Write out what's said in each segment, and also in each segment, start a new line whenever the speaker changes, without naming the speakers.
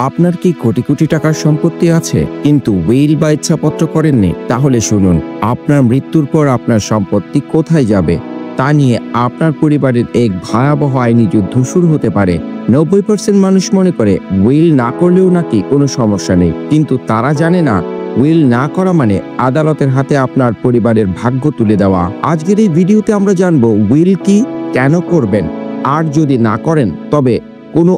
আপনার কি কোটি কোটি টাকার সম্পত্তি আছে কিন্তু উইল বা ইচ্ছাপত্র করেননি? তাহলে শুনুন, আপনার মৃত্যুর পর আপনার সম্পত্তি কোথায় যাবে তা নিয়ে আপনার পরিবারের এক ভয়াবহ আইনি যুদ্ধ শুরু হতে পারে। 90% মানুষ মনে করে উইল না করলেও নাকি কোনো সমস্যা নেই, কিন্তু তারা জানে না উইল না করা মানে আদালতের হাতে আপনার পরিবারের ভাগ্য তুলে দেওয়া। আজকের এই ভিডিওতে আমরা জানবো উইল কি, কেন করবেন, আর যদি না করেন তবে কোনো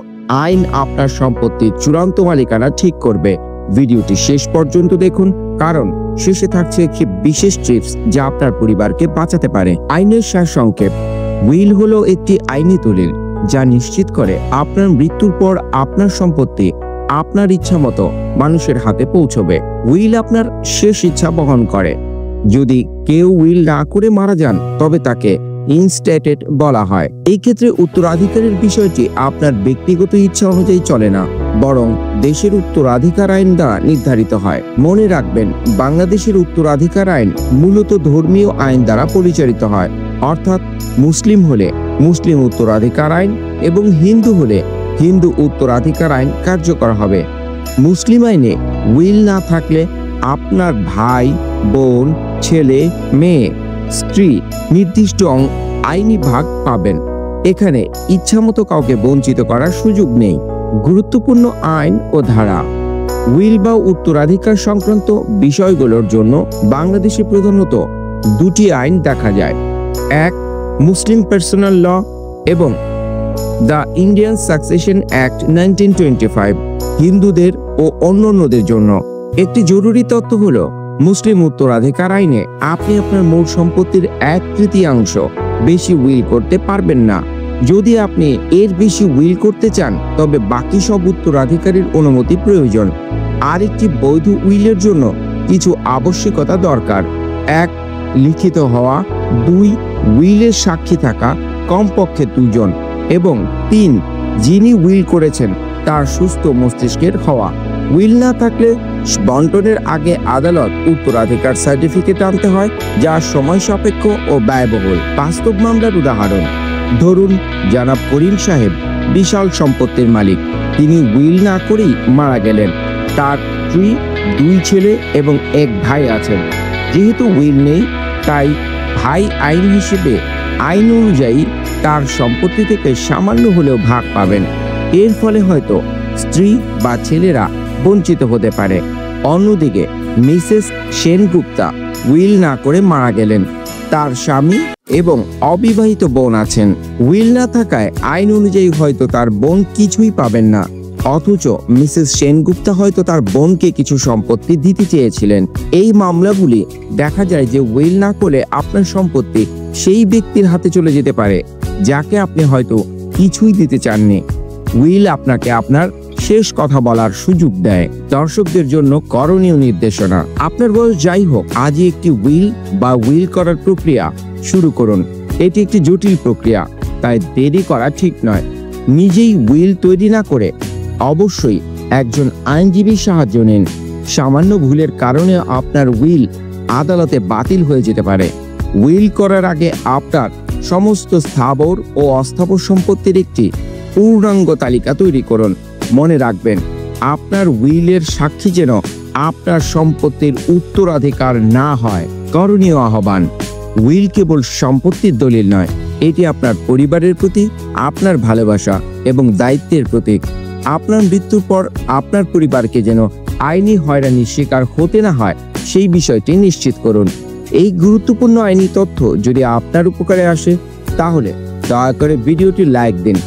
আইন আপনার সম্পত্তির চূড়ান্ত মালিকানা ঠিক করবে। ভিডিওটি শেষ পর্যন্ত দেখুন, কারণ শেষে থাকছে একটি বিশেষ টিপস যা আপনার পরিবারকে বাঁচাতে পারে। আইনের সারসংক্ষেপ: উইল হলো একটি আইনি দলিল যা নিশ্চিত করে আপনার মৃত্যুর পর আপনার সম্পত্তি আপনার ইচ্ছা মতো মানুষের হাতে পৌঁছবে। উইল আপনার শেষ ইচ্ছা বহন করে। যদি কেউ উইল না করে মারা যান তবে তাকে ইনস্টেটেড বলা হয়। এই ক্ষেত্রে উত্তরাধিকারের বিষয়টি আপনার ব্যক্তিগত ইচ্ছা অনুযায়ী চলে না, বরং দেশের উত্তরাধিকার আইন দ্বারা নির্ধারিত হয়। মনে রাখবেন, বাংলাদেশের উত্তরাধিকার আইন মূলত ধর্মীয় আইন দ্বারা পরিচালিত হয়, অর্থাৎ মুসলিম হলে মুসলিম উত্তরাধিকার আইন এবং হিন্দু হলে হিন্দু উত্তরাধিকার আইন কার্যকর হবে। মুসলিম আইনে উইল না থাকলে আপনার ভাই, বোন, ছেলে, মেয়ে, স্ত্রী নির্দিষ্ট আইনি ভাগ পাবেন। এখানে ইচ্ছামতো কাউকে বঞ্চিত করার সুযোগ নেই। গুরুত্বপূর্ণ আইন ও ধারা: উইল বা উত্তরাধিকার সংক্রান্ত বিষয়গুলোর জন্য বাংলাদেশে প্রধানত দুটি আইন দেখা যায়। এক, মুসলিম পার্সোনাল ল এবং দ্য ইন্ডিয়ান সাকসেশন অ্যাক্ট 1925 হিন্দুদের ও অন্যান্যদের জন্য। একটি জরুরি তথ্য হলো, মুসলিম উত্তরাধিকার আইনে আপনি আপনার মোট সম্পত্তির 1/3 বেশি উইল করতে পারবেন না। যদি আপনি এর বেশি উইল করতে চান তবে বাকি সব উত্তরাধিকারীর অনুমতি প্রয়োজন। আর একটি বৈধ উইলের জন্য কিছু আবশ্যকতা দরকার: 1, লিখিত হওয়া; 2, উইলের সাক্ষী থাকা কমপক্ষে 2 জন; এবং 3, যিনি উইল করেছেন তার সুস্থ মস্তিষ্কের হওয়া। উইল না থাকলে বন্টনের আগে আদালত উত্তরাধিকার সার্টিফিকেট আনতে হয়, যা সময় সাপেক্ষ ও ব্যয়বহুল। বাস্তব মামলার উদাহরণ: ধরুন, জনাব করিম সাহেব বিশাল সম্পত্তির মালিক। তিনি উইল না করেই মারা গেলেন। তার স্ত্রী, 2 ছেলে এবং 1 ভাই আছেন। যেহেতু উইল নেই, তাই ভাই আইন হিসেবে আইন অনুযায়ী তার সম্পত্তি থেকে সামান্য হলেও ভাগ পাবেন। এর ফলে হয়তো স্ত্রী বা ছেলেরা বঞ্চিত হতে পারে। অন্যদিকে মিসেস সেনগুপ্তা উইল না করে মারা গেলেন। তার স্বামী এবং অবিবাহিত বোন আছেন। উইল না থাকায় আইন অনুযায়ী হয়তো তার বোন কিছুই পাবেন না, অথচ মিসেস সেনগুপ্তা হয়তো তার বোনকে কিছু সম্পত্তি দিতে চেয়েছিলেন। এই মামলাগুলি দেখা যায় যে উইল না করলে আপনার সম্পত্তি সেই ব্যক্তির হাতে চলে যেতে পারে যাকে আপনি হয়তো কিছুই দিতে চাননি। উইল আপনাকে আপনার শেষ কথা বলার সুযোগ দেয়। দর্শকদের জন্য করণীয় নির্দেশনা: আপনার বয়স যাই হোক, আজই একটি উইল বা উইল করার প্রক্রিয়া শুরু করুন। এটি একটি জটিল প্রক্রিয়া, তাই দেরি করা ঠিক নয়। নিজেই উইল তৈরি না করে অবশ্যই একজন আইনজীবীর সাহায্য নিন। সামান্য ভুলের কারণে আপনার উইল আদালতে বাতিল হয়ে যেতে পারে। উইল করার আগে আপনার সমস্ত স্থাবর ও অস্থাবর সম্পত্তির একটি পূর্ণাঙ্গ তালিকা তৈরি করুন। মনে রাখবেন, আপনার উইলের সাক্ষী যেন আপনার সম্পত্তির উত্তরাধিকার না হয়। করণীয় আহ্বান: উইল কেবল সম্পত্তির দলিল নয়, এটি আপনার পরিবারের প্রতি আপনার ভালোবাসা এবং দায়িত্বের প্রতীক। আপনার মৃত্যুর পর আপনার পরিবারকে যেন আইনি হয়রানির শিকার হতে না হয় সেই বিষয়টি নিশ্চিত করুন। এই গুরুত্বপূর্ণ আইনি তথ্য যদি আপনার উপকারে আসে তাহলে দয়া করে ভিডিওটি লাইক দিন।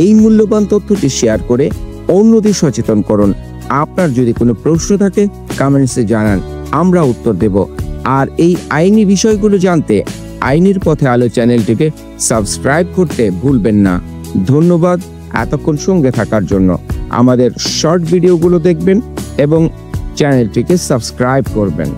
এই মূল্যবান তথ্যটি শেয়ার করে অন্যদের সচেতন করুন। আপনার যদি কোনো প্রশ্ন থাকে কমেন্টসে জানান, আমরা উত্তর দেব। আর এই আইনি বিষয়গুলো জানতে আইনের পথে আলো চ্যানেলটিকে সাবস্ক্রাইব করতে ভুলবেন না। ধন্যবাদ এতক্ষণ সঙ্গে থাকার জন্য। আমাদের শর্ট ভিডিওগুলো দেখবেন এবং চ্যানেলটিকে সাবস্ক্রাইব করবেন।